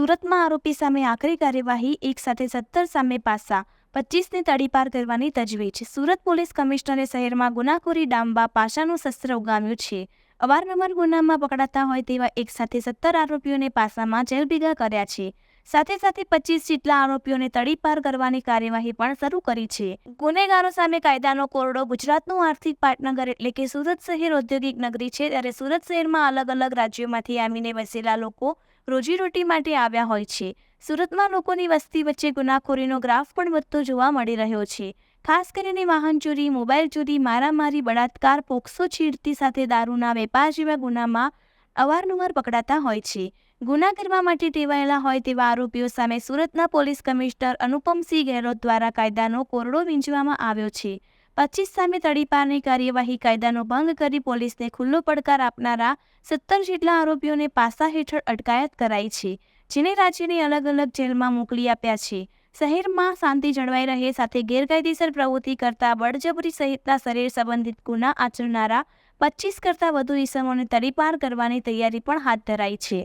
સુરતમાં આરોપી સામે આકરી કાર્યવાહી, એક સાથે 17 સામે પાસા, 25ને તડીપાર કરવાની તજવીજ। સુરત પોલીસ કમિશનરે શહેરમાં ગુનાખોરી ડામવા પાસાનું શસ્ત્ર ઉગામ્યું છે। અવારનવાર ગુનામાં પકડાતા હોય તેવા એક સાથે 17 આરોપીઓને પાસામાં જેલભેગા કર્યા છે। સાથે સાથે 25 જેટલા આરોપીઓને તડીપાર કરવાની કાર્યવાહી પણ શરૂ કરી છે। ગુનેગારો સામે કાયદાનો કોરડો। ગુજરાતનું આર્થિક પાટનગર એટલે કે સુરત શહેર ઔદ્યોગિક નગરી છે, ત્યારે સુરત શહેરમાં અલગ અલગ રાજ્યોમાંથી આવીને વસેલા લોકો રોજીરોટી માટે આવ્યા હોય છે। સુરતમાં લોકોની વસ્તી વચ્ચે ગુનાખોરીનો ગ્રાફ પણ વધતો જોવા મળી રહ્યો છે। ખાસ કરીને વાહન ચોરી, મોબાઈલ ચોરી, મારામારી, બળાત્કાર, પોક્સો છેડતી સાથે દારૂના વેપાર જેવા ગુનામાં અવારનવાર પકડાતા હોય છે। ગુના કરવા માટે ટેવાયેલા હોય તેવા આરોપીઓ સામે સુરતના પોલીસ કમિશનર અનુપમસિંહ ગેહલોત દ્વારા કાયદાનો કોરડો વીંજવામાં આવ્યો છે। 25 સામે તડીપારની કાર્યવાહી। કાયદાનો ભંગ કરી પોલીસને ખુલ્લો પડકાર આપનારા 17 જેટલા આરોપીઓને પાસા હેઠળ અટકાયત કરાઈ છે, જેને રાજ્યની અલગ અલગ જેલમાં મોકલી આપ્યા છે। શહેરમાં શાંતિ જળવાઈ રહે, સાથે ગેરકાયદેસર પ્રવૃત્તિ કરતા, બળજબરી સહિતના શરીર સંબંધિત ગુના આચરનારા 25 કરતાં વધુ ઇસમોને તડીપાર કરવાની તૈયારી પણ હાથ ધરાઈ છે।